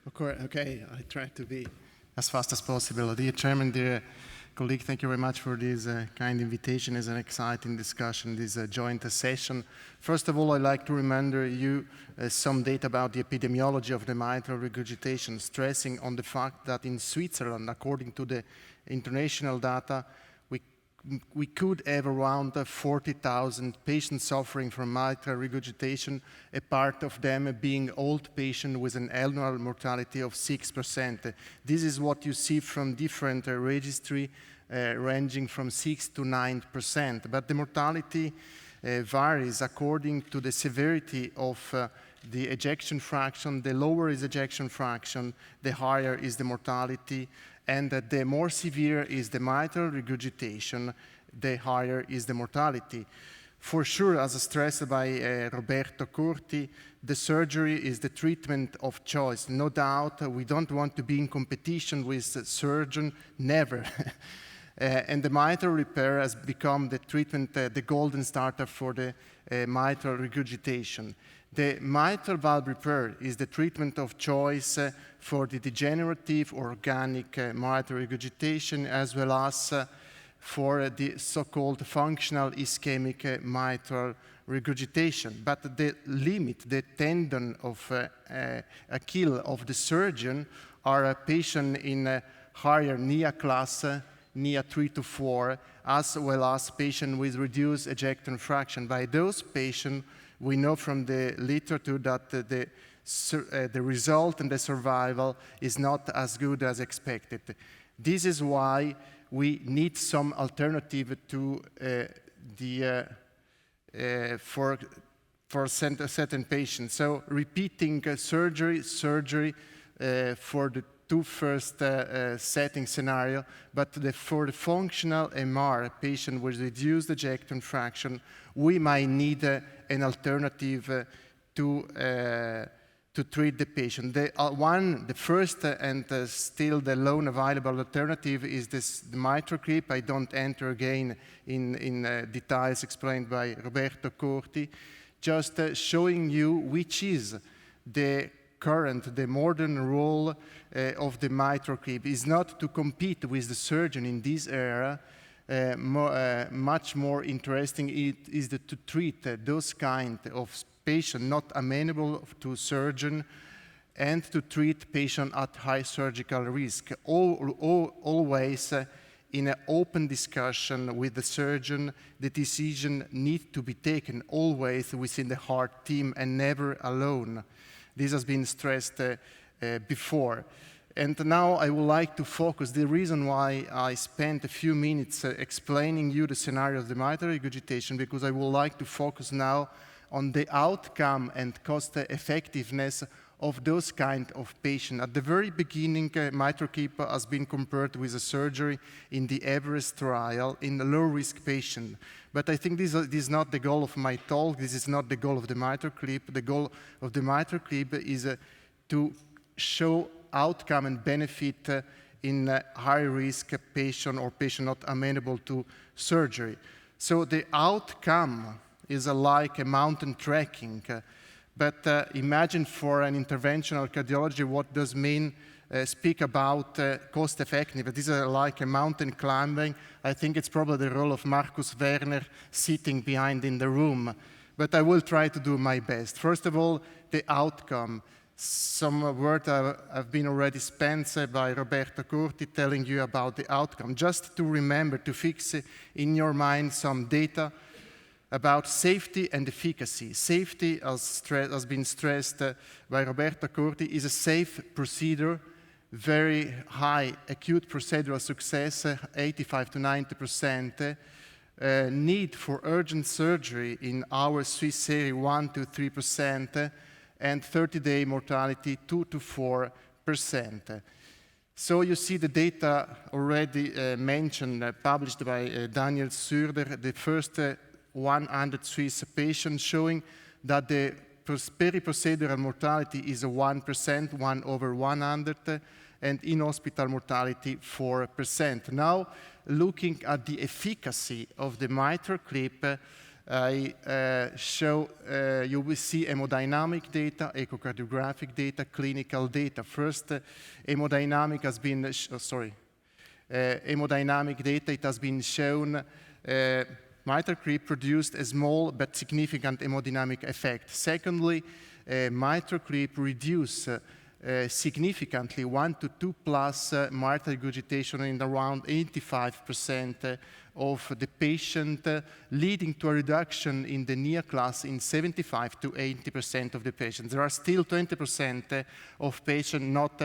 Of course, okay, I try to be as fast as possible. Dear Chairman, dear colleague, thank you very much for this kind invitation. It's an exciting discussion, this joint session. First of all, I'd like to remind you some data about the epidemiology of the mitral regurgitation, stressing on the fact that in Switzerland, according to the international data, we could have around 40,000 patients suffering from mitral regurgitation, a part of them being old patients with an annual mortality of 6%. This is what you see from different registry ranging from 6 to 9%. But the mortality varies according to the severity of the ejection fraction. The lower is ejection fraction, the higher is the mortality, and the more severe is the mitral regurgitation, the higher is the mortality. For sure, as stressed by Roberto Curti, the surgery is the treatment of choice. No doubt, we don't want to be in competition with the surgeon, never. And the mitral repair has become the treatment, the golden starter for the mitral regurgitation. The mitral valve repair is the treatment of choice for the degenerative organic mitral regurgitation, as well as for the so-called functional ischemic mitral regurgitation. But the limit, the tendon of Achilles of the surgeon are a patient in a higher NIA class, NIA 3 to 4, as well as patients with reduced ejection fraction. By those patients, we know from the literature that the result and the survival is not as good as expected. This is why we need some alternative to for certain patients. So repeating surgery for the two first setting scenario, but for the functional MR patient with reduced ejection fraction, we might need an alternative to treat the patient. The first and still the lone available alternative is the Mitraclip. I don't enter again in details explained by Roberto Curti, just showing you which is the current, the modern role of the Mitraclip. Is not to compete with the surgeon in this area. Much more interesting is to treat those kind of patients not amenable to surgeon and to treat patients at high surgical risk. Always in an open discussion with the surgeon, the decision needs to be taken always within the heart team and never alone. This has been stressed before. And now I would like to focus. The reason why I spent a few minutes explaining you the scenario of the mitral regurgitation, because I would like to focus now on the outcome and cost effectiveness of those kind of patients. At the very beginning, Mitraclip has been compared with a surgery in the Everest trial in a low-risk patient. But I think this is not the goal of my talk. This is not the goal of the Mitraclip. The goal of the Mitraclip is to show outcome and benefit in a high-risk patient or patient not amenable to surgery. So the outcome is like a mountain trekking. But imagine for an interventional cardiology what does mean speak about cost effectiveness. This is like a mountain climbing. I think it's probably the role of Markus Werner sitting behind in the room. But I will try to do my best. First of all, the outcome. Some words have been already spent by Roberto Curti telling you about the outcome. Just to remember, to fix in your mind some data about safety and efficacy. Safety, has been stressed by Roberto Curti, is a safe procedure, very high acute procedural success, 85 to 90%. Need for urgent surgery in our Swiss series 1 to 3%, and 30-day mortality 2 to 4%. So you see the data already mentioned, published by Daniel Sürder, the first 100 Swiss patients, showing that the periprocedural mortality is 1%, 1 over 100, and in-hospital mortality 4%. Now, looking at the efficacy of the Mitraclip, You will see hemodynamic data, echocardiographic data, clinical data. First, hemodynamic has been, hemodynamic data, it has been shown Mitraclip produced a small but significant hemodynamic effect. Secondly, Mitraclip reduced significantly 1 to 2 plus mitral regurgitation in around 85% of the patient, leading to a reduction in the NIA class in 75 to 80% of the patients. There are still 20% of patients not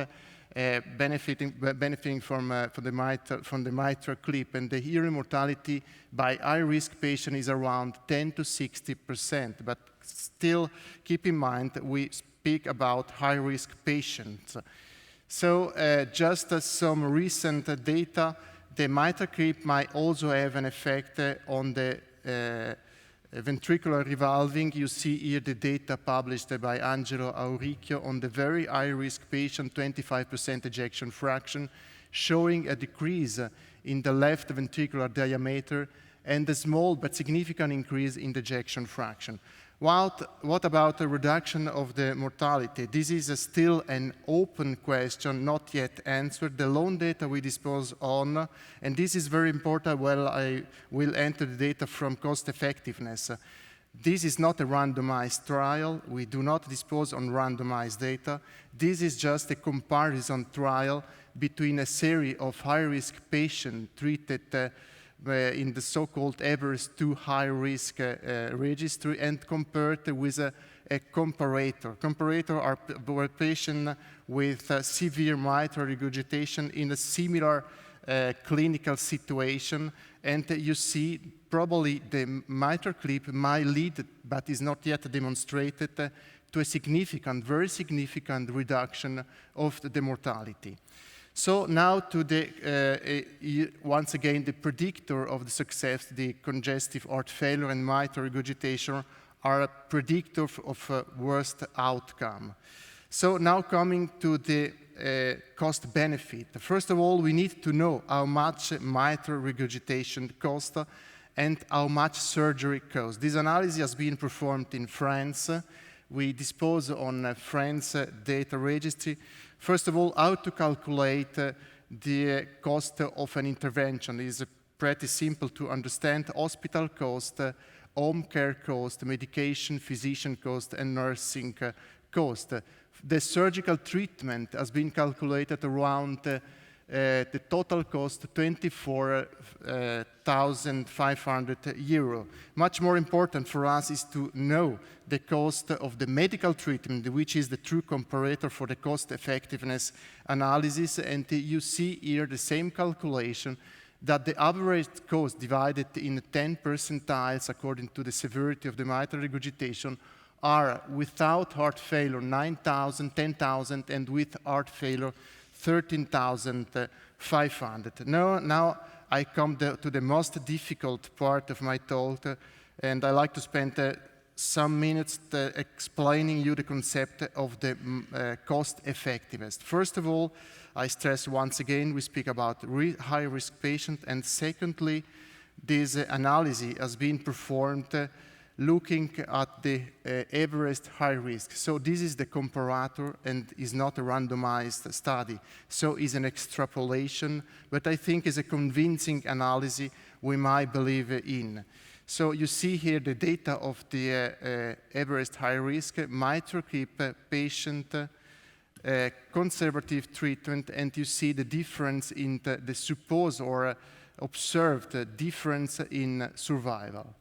benefiting from the Mitraclip, and the hearing mortality by high-risk patient is around 10 to 60%. But still, keep in mind we speak about high-risk patients. So just some recent data, the Mitraclip might also have an effect on the ventricular revolving. You see here the data published by Angelo Auricchio on the very high-risk patient, 25% ejection fraction, showing a decrease in the left ventricular diameter and a small but significant increase in the ejection fraction. What about the reduction of the mortality? This is still an open question, not yet answered. The lone data we dispose on, and this is very important, well, I will enter the data from cost effectiveness. This is not a randomized trial. We do not dispose on randomized data. This is just a comparison trial between a series of high-risk patients treated in the so-called Everest 2 high-risk registry and compared with a comparator. Comparator are patients with severe mitral regurgitation in a similar clinical situation, and you see probably the Mitraclip might lead, but is not yet demonstrated, to a significant, very significant reduction of the mortality. So now to the, once again, the predictor of the success, the congestive heart failure and mitral regurgitation are a predictor of worst outcome. So now coming to the cost benefit. First of all, we need to know how much mitral regurgitation costs and how much surgery costs. This analysis has been performed in France. We dispose on France data registry. First of all, how to calculate the cost of an intervention. It is pretty simple to understand: hospital cost, home care cost, medication, physician cost, and nursing cost. The surgical treatment has been calculated around the total cost, 24,500 euro. Much more important for us is to know the cost of the medical treatment, which is the true comparator for the cost effectiveness analysis. And you see here the same calculation, that the average cost divided in 10 percentiles according to the severity of the mitral regurgitation are without heart failure 9,000, 10,000, and with heart failure 13,500. Now I come to the most difficult part of my talk, and I like to spend some minutes explaining you the concept of the cost effectiveness. First of all, I stress once again, we speak about high-risk patients, and secondly, this analysis has been performed looking at the Everest high risk. So this is the comparator and is not a randomized study. So it's an extrapolation, but I think is a convincing analysis we might believe in. So you see here the data of the Everest high risk, Mitraclip patient, conservative treatment, and you see the difference in the supposed or observed difference in survival.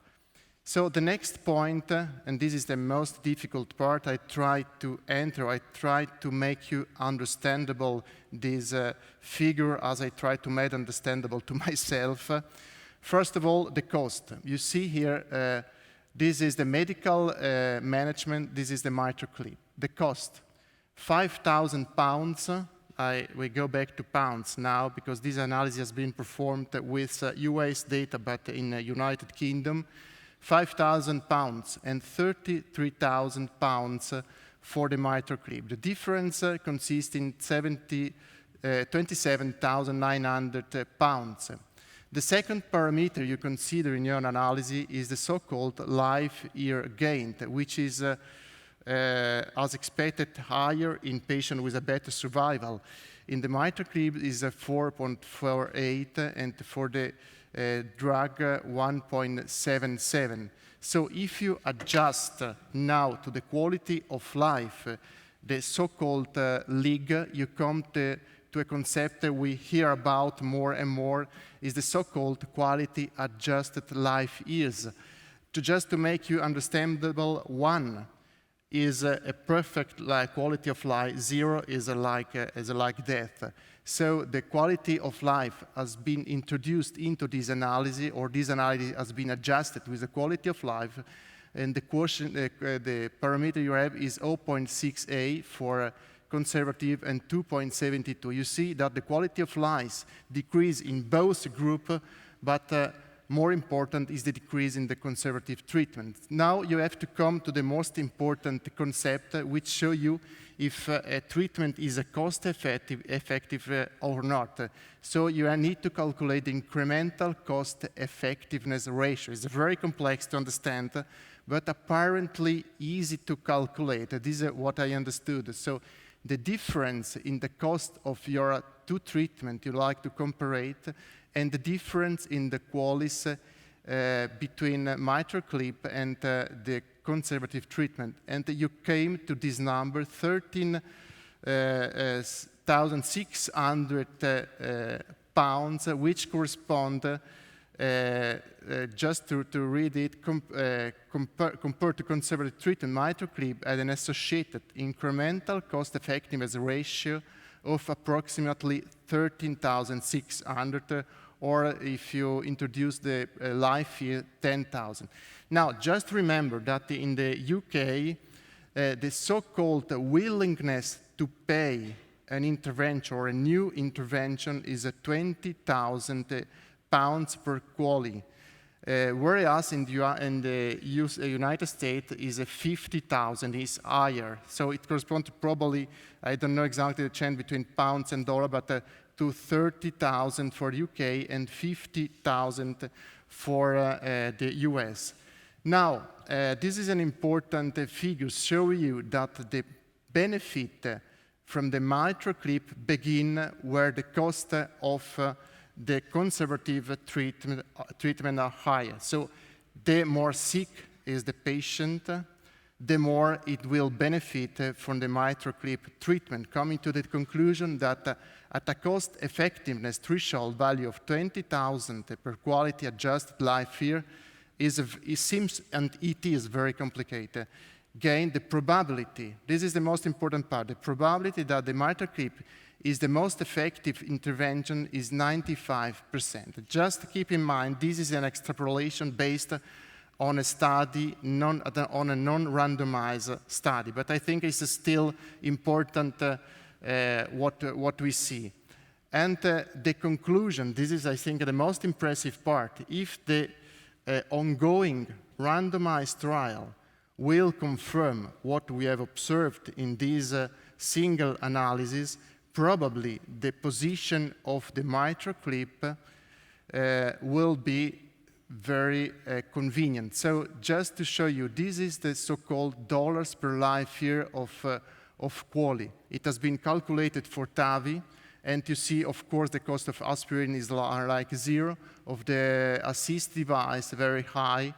So the next point, and this is the most difficult part, I try to make you understandable this figure as I try to make understandable to myself. First of all, the cost. You see here, this is the medical management, this is the Mitraclip. The cost, 5,000 pounds. We go back to pounds now because this analysis has been performed with US data, but in the United Kingdom. 5,000 pounds and 33,000 pounds for the Mitraclip. The difference consists in 27,900 pounds. The second parameter you consider in your analysis is the so-called life year gained, which is, as expected, higher in patients with a better survival. In the Mitraclip is 4.48, and for the drug 1.77. So if you adjust now to the quality of life, the so-called LIG, you come to a concept that we hear about more and more, is the so-called quality adjusted life years. Just to make you understandable, 1 is a perfect quality of life, 0 is like death. So the quality of life has been introduced into this analysis, or this analysis has been adjusted with the quality of life, and the quotient, the parameter you have is 0.6a for conservative and 2.72. You see that the quality of life decrease in both groups, but more important is the decrease in the conservative treatment. Now you have to come to the most important concept, which show you if a treatment is cost-effective or not. So you need to calculate the incremental cost-effectiveness ratio. It's very complex to understand, but apparently easy to calculate. This is what I understood. So the difference in the cost of your two treatments you like to compare it, and the difference in the qualis between Mitraclip and the conservative treatment. And you came to this number, 13,600 pounds, which correspond, just to read it, compared to conservative treatment, Mitraclip had an associated incremental cost-effectiveness ratio of approximately 13,600, or if you introduce the life year, 10,000. Now, just remember that in the UK, the so-called willingness to pay an intervention or a new intervention is 20,000 pounds per quali, whereas in the United States is 50,000, is higher. So it corresponds to probably, I don't know exactly the change between pounds and dollar, but to 30,000 for the UK and 50,000 for the US. Now, this is an important figure showing you that the benefit from the Mitraclip begin where the cost of the conservative treatment are higher. So the more sick is the patient, the more it will benefit from the Mitraclip treatment, coming to the conclusion that at a cost-effectiveness threshold value of 20,000 per quality adjusted life year, it seems, and it is very complicated. Again, the probability, this is the most important part, the probability that the Mitraclip is the most effective intervention is 95%. Just keep in mind, this is an extrapolation based on a study, on a non-randomized study, but I think it's still important what we see. And the conclusion, this is, I think, the most impressive part. If the ongoing randomized trial will confirm what we have observed in this single analysis, probably the position of the Mitraclip will be very convenient. So just to show you, this is the so-called dollars per life year of quali. It has been calculated for TAVI, and you see, of course, the cost of aspirin is like 0, of the assist device very high,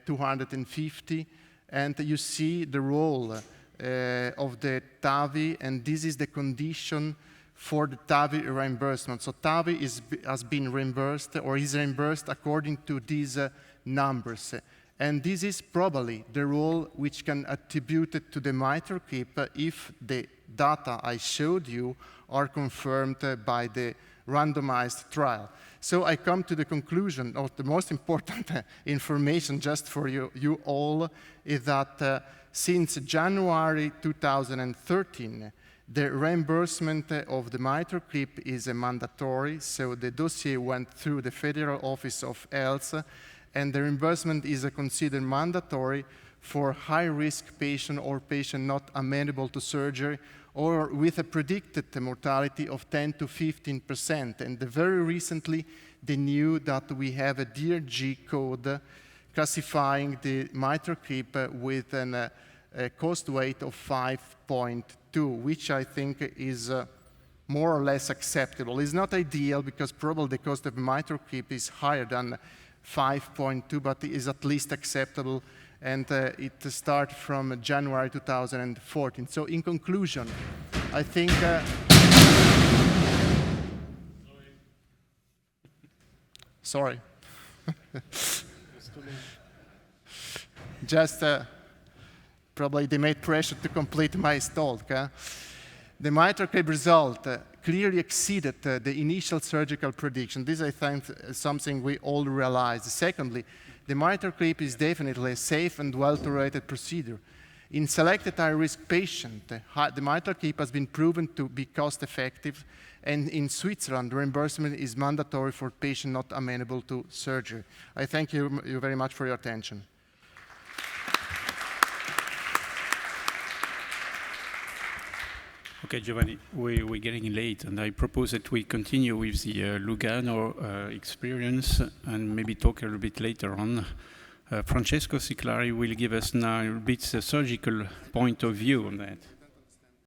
250, and you see the role of the TAVI, and this is the condition for the TAVI reimbursement. So TAVI has been reimbursed, or is reimbursed according to these numbers. And this is probably the role which can attribute it to the Mitraclip if the data I showed you are confirmed by the randomized trial. So I come to the conclusion of the most important information just for you all is that since January 2013, the reimbursement of the Mitraclip is mandatory, so the dossier went through the Federal Office of Health, and the reimbursement is considered mandatory for high-risk patient or patient not amenable to surgery or with a predicted mortality of 10 to 15%. And very recently, they knew that we have a DRG code classifying the Mitraclip with a cost weight of 5.2, which I think is more or less acceptable. It's not ideal because probably the cost of Mitraclip is higher than 5.2, but it is at least acceptable, and it starts from January 2014. So in conclusion, I think... Sorry. Just probably they made pressure to complete my talk. The Mitraclip result clearly exceeded the initial surgical prediction. This, I think, is something we all realize. Secondly, the Mitraclip is definitely a safe and well-tolerated procedure. In selected high-risk patients, the Mitraclip has been proven to be cost-effective, and in Switzerland, reimbursement is mandatory for patients not amenable to surgery. I thank you very much for your attention. Okay, Giovanni, we're getting late, and I propose that we continue with the Lugano experience and maybe talk a little bit later on. Francesco Siclari will give us now a bit the surgical point of view on that.